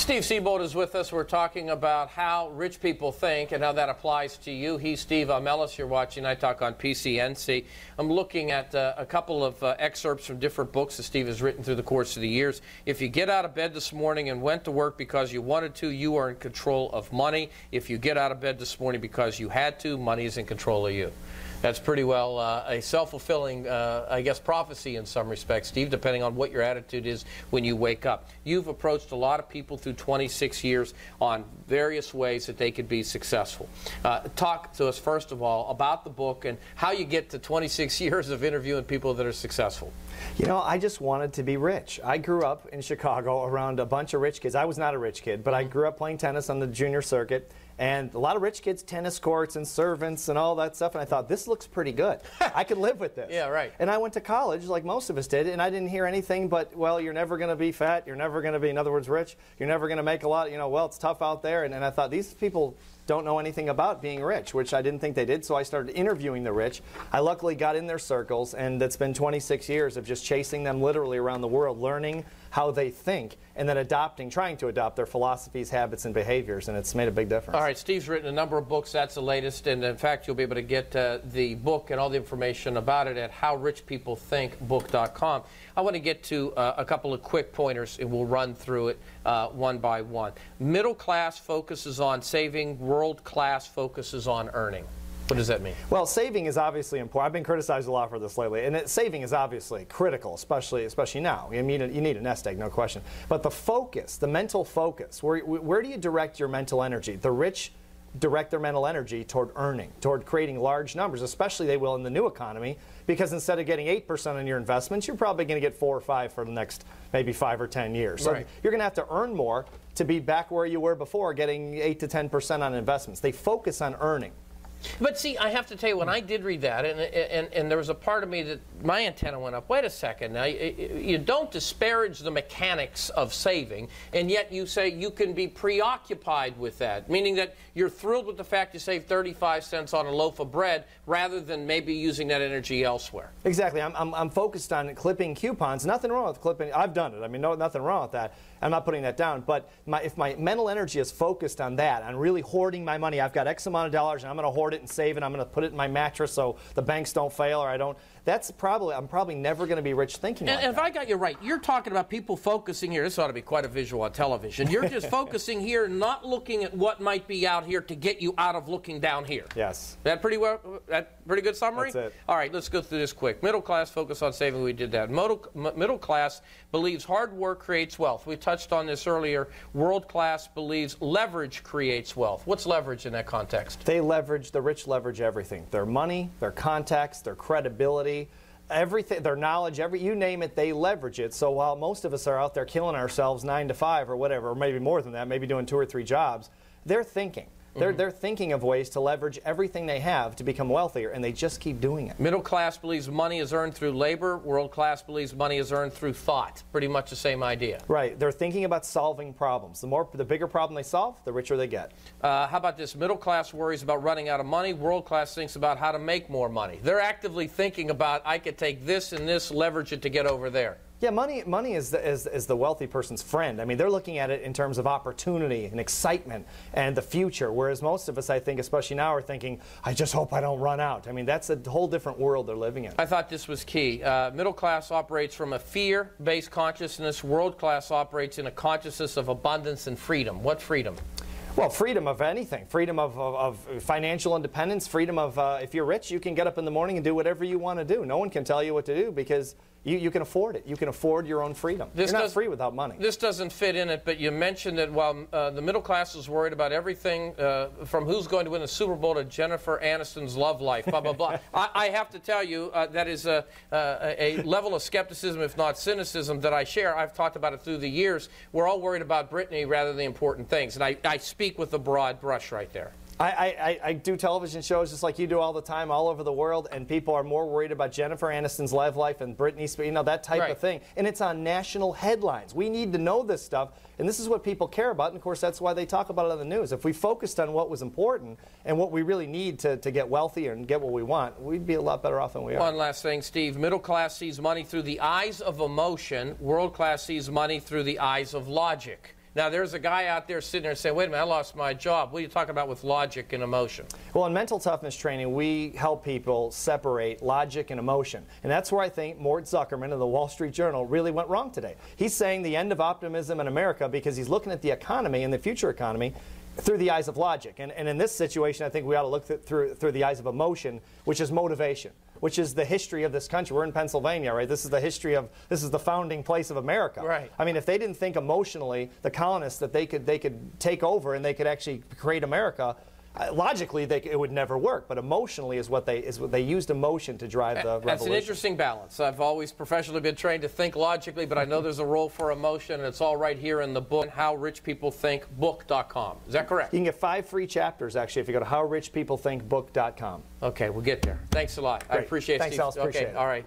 Steve Siebold is with us. We're talking about how rich people think and how that applies to you. He's Steve. I'm Ellis. You're watching Night Talk on PCNC. I'm looking at a couple of excerpts from different books that Steve has written through the course of the years. If you get out of bed this morning and went to work because you wanted to, you are in control of money. If you get out of bed this morning because you had to, money is in control of you. That's pretty well a self-fulfilling, I guess, prophecy in some respects, Steve, depending on what your attitude is when you wake up. You've approached a lot of people through 26 years on various ways that they could be successful. Talk to us, first of all, about the book and how you get to 26 years of interviewing people that are successful. You know, I just wanted to be rich. I grew up in Chicago around a bunch of rich kids. I was not a rich kid, but I grew up playing tennis on the junior circuit. And a lot of rich kids, tennis courts and servants and all that stuff. And I thought, this looks pretty good. I could live with this. Yeah, right. And I went to college, like most of us did, and I didn't hear anything but, well, you're never going to be fat. You're never going to be, in other words, rich. You're never going to make a lot. You know, well, it's tough out there. And I thought, these people don't know anything about being rich, which I didn't think they did. So I started interviewing the rich. I luckily got in their circles, and it's been 26 years of just chasing them literally around the world, learning how they think, and then trying to adopt their philosophies, habits, and behaviors, and it's made a big difference. All right, Steve's written a number of books. That's the latest, and in fact, you'll be able to get the book and all the information about it at howrichpeoplethinkbook.com. I want to get to a couple of quick pointers, and we'll run through it one by one. Middle class focuses on saving, world class focuses on earning. What does that mean? Well, saving is obviously important. I've been criticized a lot for this lately, and saving is obviously critical, especially now. You need a nest egg, no question. But the focus, the mental focus, where do you direct your mental energy? The rich direct their mental energy toward earning, toward creating large numbers, especially they will in the new economy, because instead of getting 8% on your investments, you're probably going to get 4 or 5 for the next maybe 5 or 10 years. So you're going to have to earn more to be back where you were before, getting 8 to 10% on investments. They focus on earning. But see, I have to tell you, when I did read that, and there was a part of me that my antenna went up. Wait a second. Now, you don't disparage the mechanics of saving, and yet you say you can be preoccupied with that, meaning that you're thrilled with the fact you save 35 cents on a loaf of bread rather than maybe using that energy elsewhere. Exactly. I'm focused on clipping coupons. Nothing wrong with clipping. I've done it. I mean, nothing wrong with that. I'm not putting that down. But if my mental energy is focused on that, on really hoarding my money, I've got X amount of dollars, and I'm going to hoard it and save it. I'm going to put it in my mattress so the banks don't fail, or I don't. I'm probably never going to be rich thinking like that. And if I got you right, you're talking about people focusing here. This ought to be quite a visual on television. You're just focusing here, not looking at what might be out here to get you out of looking down here. Yes. That pretty good summary? That's it. All right, let's go through this quick. Middle class focus on saving. We did that. Middle class believes hard work creates wealth. We touched on this earlier. World class believes leverage creates wealth. What's leverage in that context? The rich leverage everything. Their money, their contacts, their credibility, everything, their knowledge, you name it, they leverage it. So while most of us are out there killing ourselves 9 to 5 or whatever, or maybe more than that, maybe doing 2 or 3 jobs, they're thinking. They're thinking of ways to leverage everything they have to become wealthier, and they just keep doing it. Middle class believes money is earned through labor. World class believes money is earned through thought. Pretty much the same idea. Right. They're thinking about solving problems. The bigger problem they solve, the richer they get. How about this? Middle class worries about running out of money. World class thinks about how to make more money. They're actively thinking about, I could take this and this, leverage it to get over there. Yeah, money is the wealthy person's friend. I mean, they're looking at it in terms of opportunity and excitement and the future, whereas most of us, I think, especially now, are thinking, I just hope I don't run out. I mean, that's a whole different world they're living in. I thought this was key. Middle class operates from a fear-based consciousness. World class operates in a consciousness of abundance and freedom. What freedom? Well, freedom of anything. Freedom of financial independence. Freedom of, if you're rich, you can get up in the morning and do whatever you want to do. No one can tell you what to do because you can afford it. You can afford your own freedom. You're not free without money. This doesn't fit in it, but you mentioned that while the middle class is worried about everything from who's going to win the Super Bowl to Jennifer Aniston's love life, blah, blah, blah. I have to tell you that is a level of skepticism, if not cynicism, that I share. I've talked about it through the years. We're all worried about Britney rather than the important things, and I speak with a broad brush right there. I do television shows just like you do all the time, all over the world, and people are more worried about Jennifer Aniston's love life and Britney Spears, you know, that type of thing. And it's on national headlines. We need to know this stuff, and this is what people care about, and of course that's why they talk about it on the news. If we focused on what was important and what we really need to get wealthy and get what we want, we'd be a lot better off than we are. One last thing, Steve. Middle class sees money through the eyes of emotion. World class sees money through the eyes of logic. Now, there's a guy out there sitting there saying, wait a minute, I lost my job. What are you talking about with logic and emotion? Well, in mental toughness training, we help people separate logic and emotion. And that's where I think Mort Zuckerman of the Wall Street Journal really went wrong today. He's saying the end of optimism in America because he's looking at the economy and the future economy through the eyes of logic. And in this situation, I think we ought to look through the eyes of emotion, which is motivation, which is the history of this country. We're in Pennsylvania, right? This is the history of, this is the founding place of America. Right. I mean, if they didn't think emotionally, the colonists, that they could take over and they could actually create America, logically it would never work. But emotionally is what they used emotion to drive the revolution. That's an interesting balance. I've always professionally been trained to think logically, but I know there's a role for emotion, and it's all right here in the book, HowRichPeopleThinkBook.com. Is that correct? You can get 5 free chapters, actually, if you go to HowRichPeopleThinkBook.com. Okay, we'll get there. Thanks a lot. Great. I appreciate it, Thanks, Steve. Ellis. Appreciate it. All right.